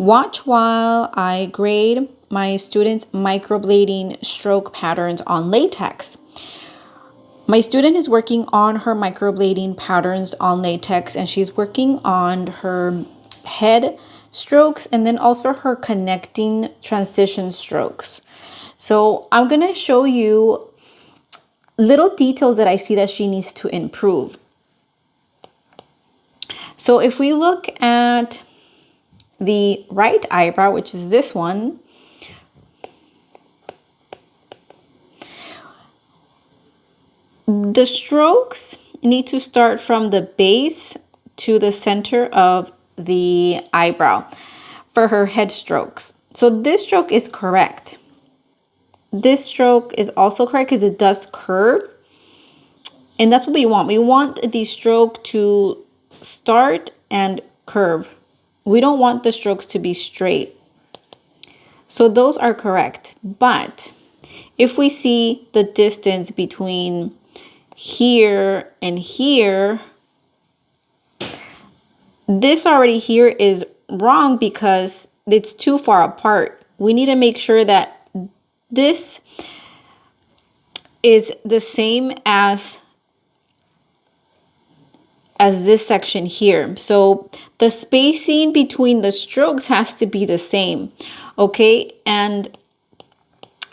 Watch while I grade my students' microblading stroke patterns on latex. My student is working on her microblading patterns on latex, and she's working on her head strokes and then also her connecting transition strokes. So I'm going to show you little details that I see that she needs to improve. So if we look at the right eyebrow, which is this one, the strokes need to start from the base to the center of the eyebrow for her head strokes. So this stroke is correct. This stroke is also correct because it does curve. And that's what we want. We want the stroke to start and curve. We don't want the strokes to be straight. So those are correct. But if we see the distance between here and here, this already here is wrong because it's too far apart. We need to make sure that this is the same as this section here. So the spacing between the strokes has to be the same. Okay, and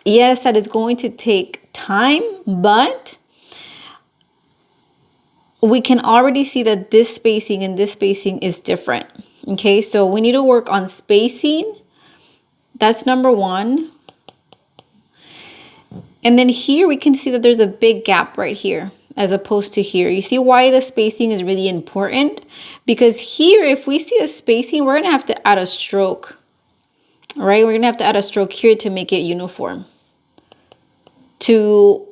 yes, that is going to take time, but we can already see that this spacing and this spacing is different. Okay, so we need to work on spacing. That's number one. And then here we can see that there's a big gap right here as opposed to here. You see why the spacing is really important? Because here, if we see a spacing, we're gonna have to add a stroke, right? We're gonna have to add a stroke here to make it uniform, to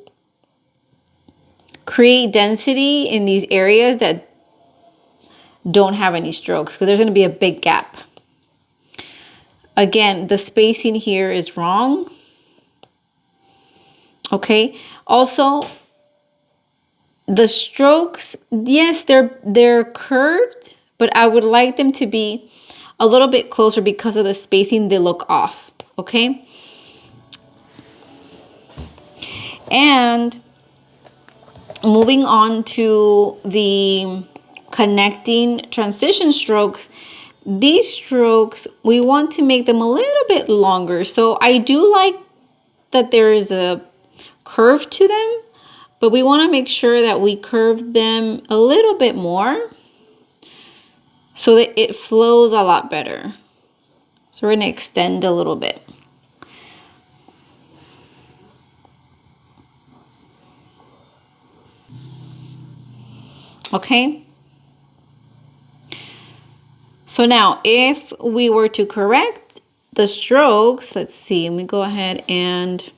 create density in these areas that don't have any strokes, because there's gonna be a big gap. Again, the spacing here is wrong. Okay, also the strokes, yes, they're curved, but I would like them to be a little bit closer because of the spacing. They look off. Okay, and moving on to the connecting transition strokes, these strokes, we want to make them a little bit longer. So I do like that there is a curve to them, but we want to make sure that we curve them a little bit more so that it flows a lot better. So we're going to extend a little bit. Okay. So now if we were to correct the strokes, let's see, let me go ahead and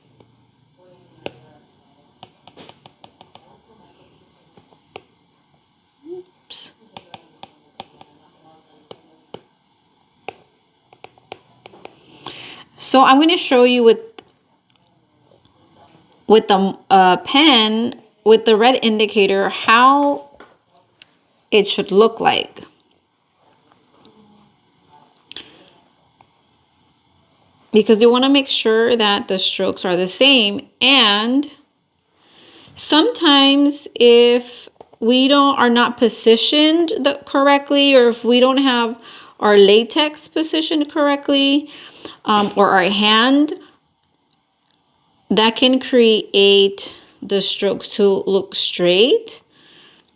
so I'm going to show you with the pen with the red indicator how it should look like. Because you want to make sure that the strokes are the same. And sometimes if we are not positioned correctly, or if we don't have our latex positioned correctly, or our hand, that can create the strokes to look straight.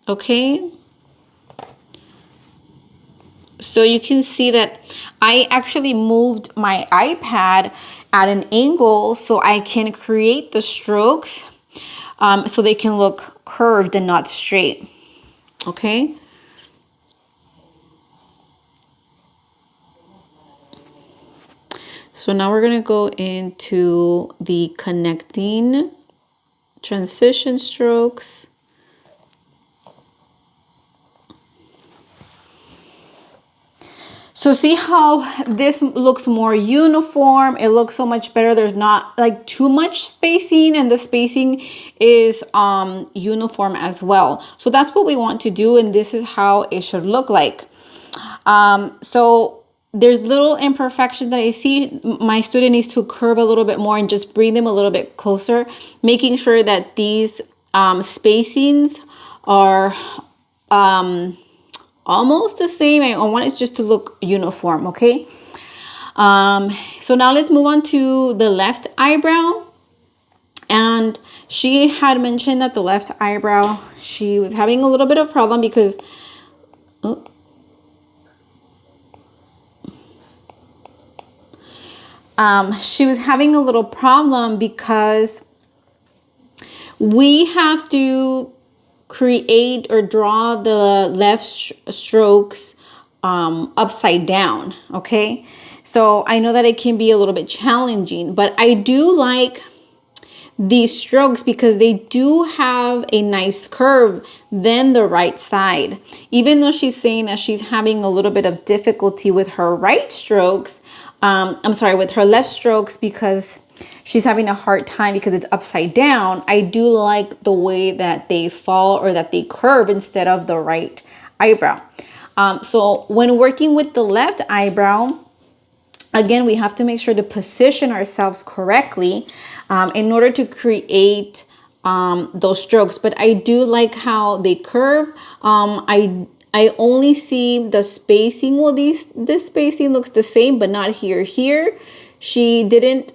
Okay. So you can see that I actually moved my iPad at an angle so I can create the strokes so they can look curved and not straight. Okay. So now we're going to go into the connecting transition strokes. So see how this looks more uniform. It looks so much better. There's not like too much spacing, and the spacing is uniform as well. So that's what we want to do, and this is how it should look like. So there's little imperfections that I see. My student needs to curve a little bit more and just bring them a little bit closer, making sure that these spacings are almost the same. I want it just to look uniform, okay? So now let's move on to the left eyebrow. And she had mentioned that the left eyebrow, she was having a little bit of problem because she was having a little problem because we have to create or draw the left strokes upside down, okay? So I know that it can be a little bit challenging, but I do like these strokes because they do have a nice curve than the right side. Even though she's saying that she's having a little bit of difficulty with her right strokes, with her left strokes because she's having a hard time because it's upside down, I do like the way that they fall or that they curve instead of the right eyebrow. So when working with the left eyebrow, again, we have to make sure to position ourselves correctly in order to create those strokes. But I do like how they curve. I only see the spacing. Well, this spacing looks the same, but not here. Here, she didn't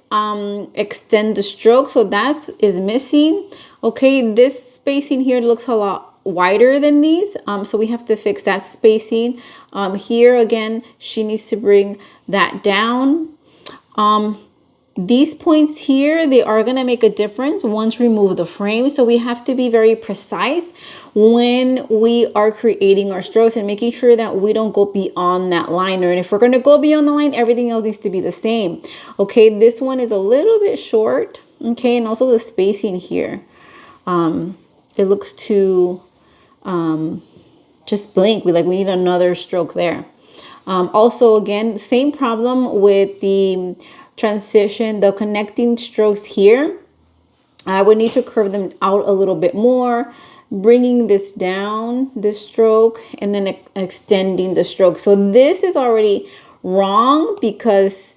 extend the stroke, so that is missing. Okay, this spacing here looks a lot wider than these, so we have to fix that spacing. Here again, she needs to bring that down. These points here, they are going to make a difference once we remove the frame, so we have to be very precise when we are creating our strokes and making sure that we don't go beyond that line. Or if we're going to go beyond the line, everything else needs to be the same. Okay, this one is a little bit short. Okay, and also the spacing here, it looks too just blank. We need another stroke there. Also, again, same problem with the transition, the connecting strokes here. I would need to curve them out a little bit more, bringing this down, this stroke, and then extending the stroke. So this is already wrong because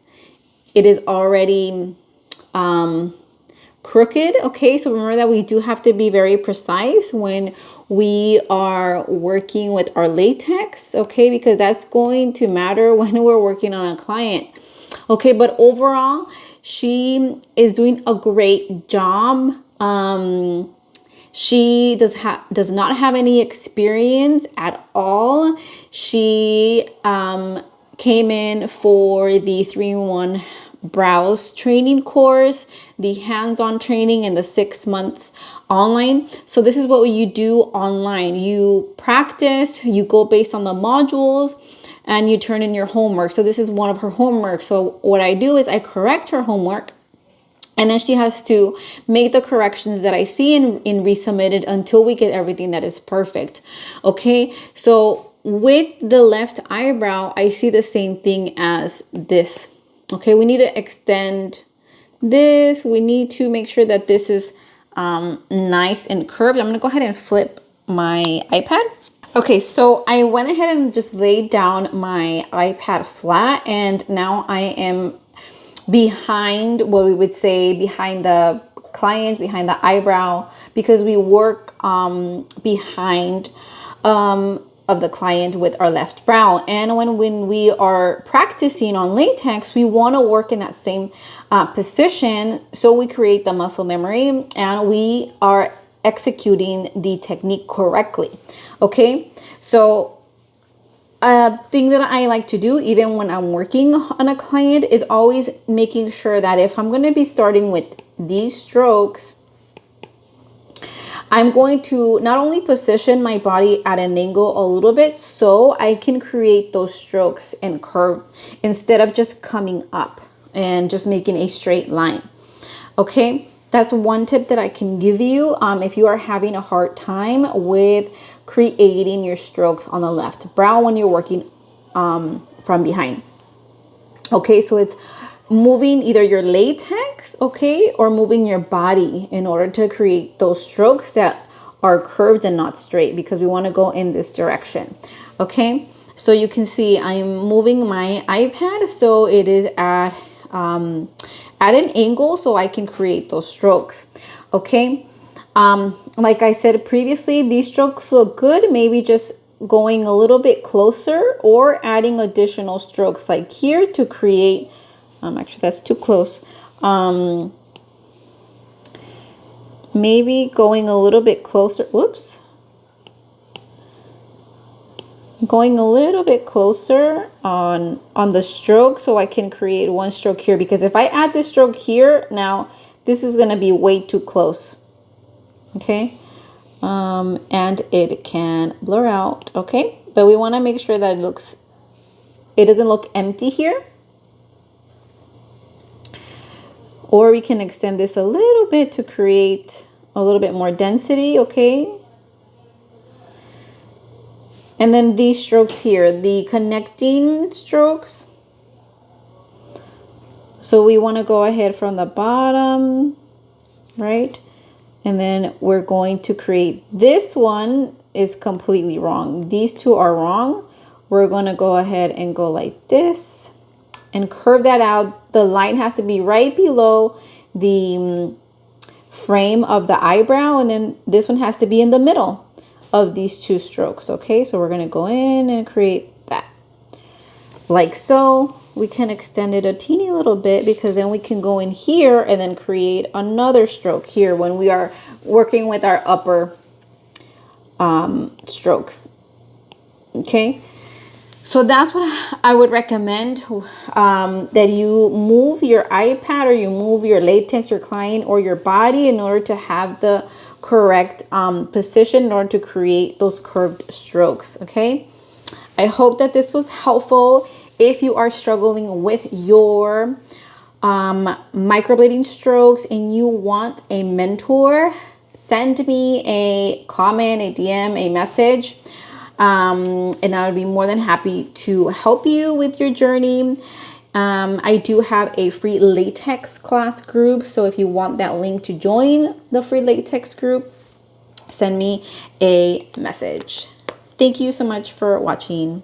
it is already crooked. Okay, so remember that we do have to be very precise when we are working with our latex, okay, because that's going to matter when we're working on a client. Okay, but overall, she is doing a great job. She does not have any experience at all. She came in for the 3-in-1 brows training course, the hands-on training, and the 6 months online. So this is what you do online. You practice, you go based on the modules, and you turn in your homework. So this is one of her homework. So what I do is I correct her homework, and then she has to make the corrections that I see and resubmit it until we get everything that is perfect. Okay, so with the left eyebrow, I see the same thing as this. Okay, we need to extend this. We need to make sure that this is nice and curved. I'm gonna go ahead and flip my iPad. Okay, so I went ahead and just laid down my iPad flat, and now I am behind what we would say behind the client, behind the eyebrow, because we work behind of the client with our left brow. And when we are practicing on latex, we want to work in that same position, so we create the muscle memory and we are executing the technique correctly. Okay, so a thing that I like to do even when I'm working on a client is always making sure that if I'm going to be starting with these strokes, I'm going to not only position my body at an angle a little bit so I can create those strokes and curve instead of just coming up and just making a straight line. Okay, that's one tip that I can give you if you are having a hard time with creating your strokes on the left brow when you're working from behind. Okay, so it's moving either your latex, okay, or moving your body in order to create those strokes that are curved and not straight, because we want to go in this direction. Okay, So you can see I'm moving my iPad so it is at an angle so I can create those strokes. Okay. Like I said previously, these strokes look good. Maybe just going a little bit closer or adding additional strokes like here to create, actually that's too close. Maybe going a little bit closer. Whoops. Going a little bit closer on the stroke so I can create one stroke here, because if I add this stroke here, now this is going to be way too close. Okay. And it can blur out. Okay. But we want to make sure that it doesn't look empty here. Or we can extend this a little bit to create a little bit more density. Okay. And then these strokes here, the connecting strokes. So we want to go ahead from the bottom, right? And then we're going to create, this one is completely wrong. These two are wrong. We're going to go ahead and go like this and curve that out. The line has to be right below the frame of the eyebrow. And then this one has to be in the middle of these two strokes. Okay, so we're going to go in and create that like so. We can extend it a teeny little bit because then we can go in here and then create another stroke here when we are working with our upper strokes. Okay, so that's what I would recommend, that you move your iPad or you move your latex, your client, or your body in order to have the correct position in order to create those curved strokes. Okay, I hope that this was helpful. If you are struggling with your microblading strokes and you want a mentor, send me a comment, a DM, a message, and I would be more than happy to help you with your journey. I do have a free latex class group, so if you want that link to join the free latex group, send me a message. Thank you so much for watching.